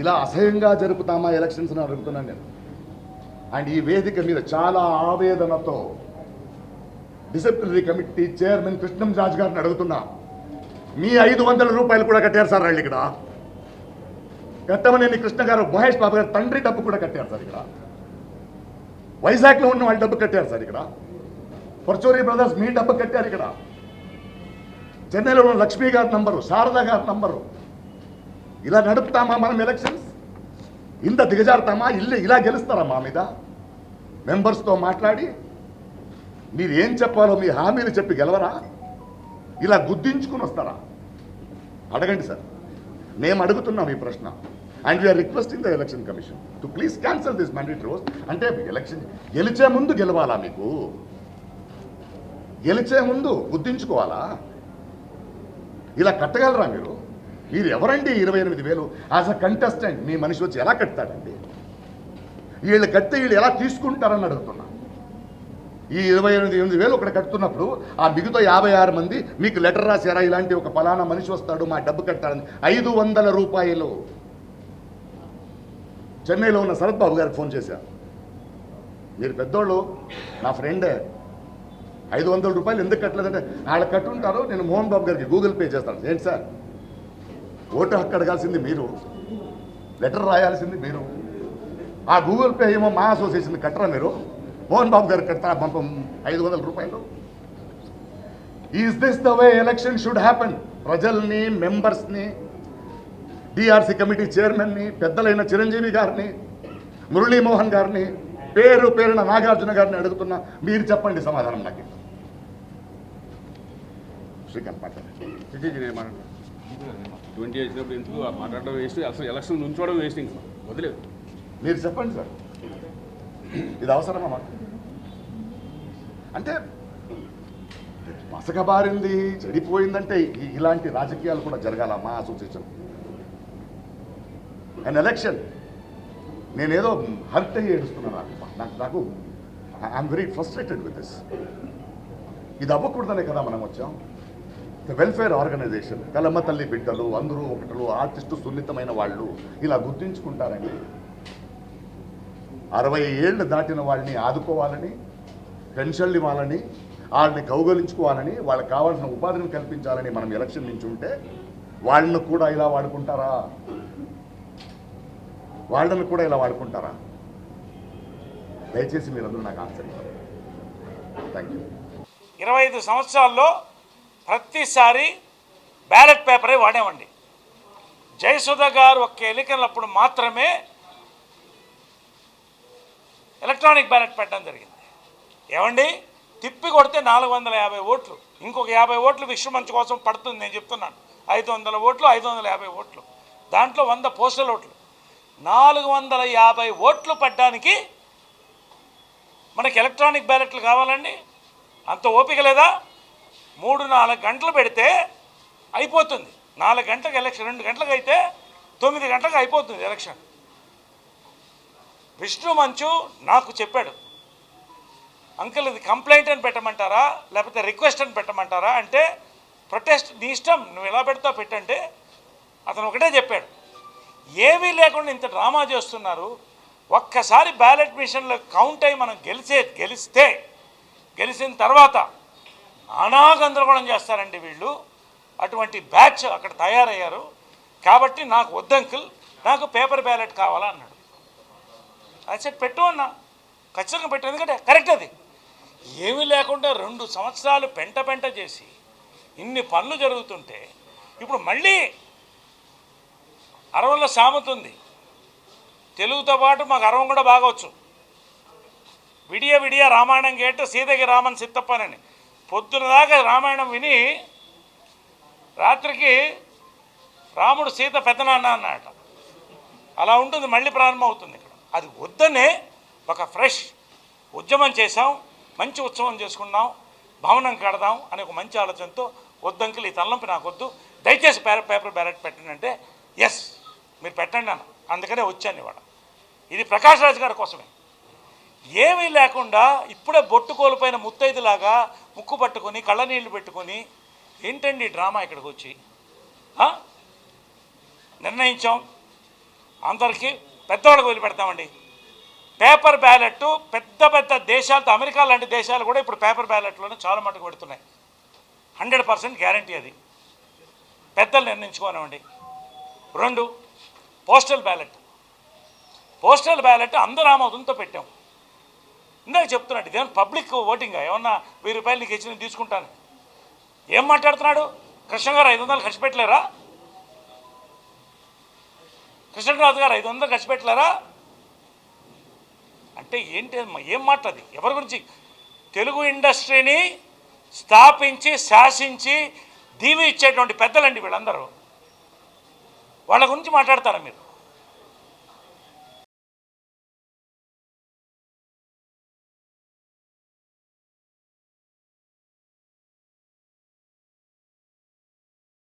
ఇలా అసహ్యంగా జరుపుతామా ఎలక్షన్స్ అని అడుగుతున్నాను నేను. అండ్ ఈ వేదిక మీద చాలా ఆవేదనతో డిసిప్లినరీ కమిటీ చైర్మన్ కృష్ణంరాజు గారిని అడుగుతున్నా, మీ 500 రూపాయలు కూడా కట్టారు సార్ వాళ్ళు ఇక్కడ. కట్టమనేని కృష్ణ గారు, మహేష్ బాబు గారు తండ్రి డబ్బు కూడా కట్టారు సార్ ఇక్కడ. వైజాగ్లో ఉన్న వాళ్ళ డబ్బు కట్టారు సార్ ఇక్కడ. పర్చూరి బ్రదర్స్ మీ డబ్బు కట్టారు ఇక్కడ. చెన్నైలో ఉన్న లక్ష్మీ గారి నంబరు, శారదా గారి నంబరు. ఇలా నడుపుతామా మనం ఎలక్షన్స్? ఇంత దిగజారుతామా? ఇలా గెలుస్తారా మా మీద? మెంబర్స్తో మాట్లాడి మీరు ఏం చెప్పాలో మీ హామీలు చెప్పి గెలవరా? ఇలా గుద్దించుకుని వస్తారా? అడగండి సార్, మేము అడుగుతున్నాం ఈ ప్రశ్న. And we are requesting the election commission to please cancel this mandatory oath. అంటే ఎలక్షన్ గెలిచే ముందు గెలవాలా? మీకు గెలిచే ముందు గుద్దించుకోవాలా? ఇలా కట్టగలరా మీరు? మీరు ఎవరండి 28,000 యాజ్ అ కంటెస్టెంట్ మీ మనిషి వచ్చి ఎలా కట్టాడండి? వీళ్ళు కడితే వీళ్ళు ఎలా తీసుకుంటారని అడుగుతున్నా. ఈ 28,000 ఒకటి కడుతున్నప్పుడు ఆ మిగతా 56 మంది మీకు లెటర్ రాశారా? ఇలాంటి ఒక ఫలానా మనిషి వస్తాడు మా డబ్బు కట్టాలని. 500 రూపాయలు. చెన్నైలో ఉన్న శరత్ బాబు గారికి ఫోన్ చేశారు. మీరు పెద్దోళ్ళు, నా ఫ్రెండే, 500 రూపాయలు ఎందుకు కట్టలేదంటే, వాళ్ళు కట్టుంటారు, నేను మోహన్ బాబు గారికి గూగుల్ పే చేస్తాను. ఏంటి సార్, ఓటు హక్కు అడగాల్సింది మీరు, లెటర్ రాయాల్సింది మీరు. ఆ గూగుల్ పే ఏమో మా అసోసియేషన్ కట్టరా మీరు? మోహన్ బాబు గారికి కడతారా పంపం 500 రూపాయలు? Is this the way election should happen? ప్రజల్ని, మెంబర్స్ని, డిఆర్సీ కమిటీ చైర్మన్ని, పెద్దలైన చిరంజీవి గారిని, మురళీమోహన్ గారిని, పేరున నాగార్జున గారిని అడుగుతున్నా. మీరు చెప్పండి సమాధానం నాకు. శ్రీకాంత్ మాట్లాడండి. 20 వచ్చినప్పుడు ఎందుకు మాట్లాడడం వేస్ట్, అసలు ఎలక్షన్ నుంచోవడం వేస్ట్. ఇంకా వదిలేదు. మీరు చెప్పండి సార్, ఇది అవసరమా మాకు? అంటే మసకబారింది, చెడిపోయిందంటే ఇలాంటి రాజకీయాలు కూడా జరగాల మా అసోసియేషన్? అండ్ ఎలక్షన్ నేనేదో హర్ట్ అయ్యి ఏడుస్తున్నాను. నాకు I'm very frustrated with this. ఇది అవ్వకూడదనే కదా మనం వచ్చాం. వెల్ఫేర్ ఆర్గనైజేషన్, కలమ్మ తల్లి బిడ్డలు, అందరూ ఒకటలు, ఆర్టిస్టు, సున్నితమైన వాళ్ళు ఇలా గుర్తించుకుంటారండి. 60 ఏళ్ళు దాటిన వాళ్ళని ఆదుకోవాలని, పెన్షన్లు ఇవ్వాలని, వాళ్ళని కౌగలించుకోవాలని, వాళ్ళకి కావాల్సిన ఉపాధిని కల్పించాలని మనం ఎలక్షన్ నుంచి ఉంటే వాళ్ళను కూడా ఇలా వాడుకుంటారా? వాళ్ళను కూడా ఇలా వాడుకుంటారా? దయచేసి మీరందరూ నాకు ఆన్సర్ ఇవ్వాలి. Thank you. 25 సంవత్సరాల్లో ప్రతిసారి బ్యాలెట్ పేపరే వాడేవండి. జయసుధ గారు ఒక్క ఎన్నికలప్పుడు మాత్రమే ఎలక్ట్రానిక్ బ్యాలెట్ పెట్టడం జరిగింది. ఏమండి, తిప్పి కొడితే 450 ఓట్లు, ఇంకొక 50 ఓట్లు విశ్వమంచు కోసం పడుతుంది. నేను చెప్తున్నాను, 500 ఓట్లు, 550 ఓట్లు, దాంట్లో 100 పోస్టల్ ఓట్లు. 450 ఓట్లు పడ్డానికి మనకి ఎలక్ట్రానిక్ బ్యాలెట్లు కావాలండి? అంత ఓపిక లేదా? 3-4 గంటలు పెడితే అయిపోతుంది. 4 గంటలకు ఎలక్షన్, 2 గంటలకు అయితే 9 గంటలకు అయిపోతుంది ఎలక్షన్. విష్ణు మంచు నాకు చెప్పాడు, అంకుల్ ఇది కంప్లైంట్ అని పెట్టమంటారా లేకపోతే రిక్వెస్ట్ అని పెట్టమంటారా అంటే, ప్రొటెస్ట్ నీ ఇష్టం, నువ్వు ఎలా పెడతావు పెట్టంటే. అతను ఒకటే చెప్పాడు, ఏమీ లేకుండా ఇంత డ్రామా చేస్తున్నారు, ఒక్కసారి బ్యాలెట్ మిషన్లో కౌంట్ అయ్యి మనం గెలిచిన తర్వాత అనాగందరగోళం చేస్తారండి వీళ్ళు. అటువంటి బ్యాచ్ అక్కడ తయారయ్యారు. కాబట్టి నాకు వద్దంకుల్, నాకు పేపర్ బ్యాలెట్ కావాలా అన్నాడు. అది చెప్పి పెట్టు అన్నా, ఖచ్చితంగా పెట్టు, ఎందుకంటే కరెక్ట్ అది. ఏమీ లేకుండా 2 సంవత్సరాలు పెంట చేసి ఇన్ని పనులు జరుగుతుంటే ఇప్పుడు మళ్ళీ అరవల్లో సామెత ఉంది, తెలుగుతో పాటు మాకు అరవం కూడా బాగవచ్చు. విడియ రామాయణం కేట సీతకి రామన్ సిత్తప్పనని. పొద్దున దాకా రామాయణం విని రాత్రికి రాముడు సీత పెద్దనాన్న అన్నట. అలా ఉంటుంది, మళ్ళీ ప్రారంభం అవుతుంది ఇక్కడ. అది వద్దనే ఒక ఫ్రెష్ ఉద్యమం చేసాం, మంచి ఉత్సవం చేసుకున్నాం, భవనం కడదాం అనే ఒక మంచి ఆలోచనతో వద్దంకులు ఈ తలనొప్పి నాకు వద్దు, దయచేసి పేపర్ బ్యాలెట్ పెట్టండి అంటే ఎస్ మీరు పెట్టండి అన్న. అందుకనే వచ్చాను ఇవాళ. ఇది ప్రకాష్ రాజ్ గారి కోసమే. ఏమీ లేకుండా ఇప్పుడే బొట్టు కోల్పోయిన ముత్తైదులాగా ముక్కు పట్టుకొని కళ్ళ నీళ్లు పెట్టుకొని ఏంటండి డ్రామా ఇక్కడికి వచ్చి నిర్ణయించాం. అందరికీ పెద్దవాళ్ళకి వదిలిపెడతామండి. పేపర్ బ్యాలెట్ పెద్ద పెద్ద దేశాలతో, అమెరికా లాంటి దేశాలు కూడా ఇప్పుడు పేపర్ బ్యాలెట్లోనే చాలా మటుకు పెడుతున్నాయి. 100% గ్యారంటీ అది. పెద్దలు నిర్ణయించుకోనివ్వండి. 2, పోస్టల్ బ్యాలెట్. పోస్టల్ బ్యాలెట్ అందరూ ఆమోదంతో పెట్టాం. ఇందాక చెప్తున్నాడు, ఇదేమన్నా పబ్లిక్ ఓటింగా? ఏమన్నా 1000 రూపాయలు నీకు ఇచ్చి నేను తీసుకుంటాను. ఏం మాట్లాడుతున్నాడు? కృష్ణ గారు 500 ఖర్చు పెట్టలేరా? కృష్ణరాజు గారు 500 ఖర్చు పెట్టలేరా? అంటే ఏంటి, ఏం మాట్లాది? ఎవరి గురించి? తెలుగు ఇండస్ట్రీని స్థాపించి శాసించి దీవి ఇచ్చేటువంటి పెద్దలండి వీళ్ళందరూ. వాళ్ళ గురించి మాట్లాడతారా మీరు?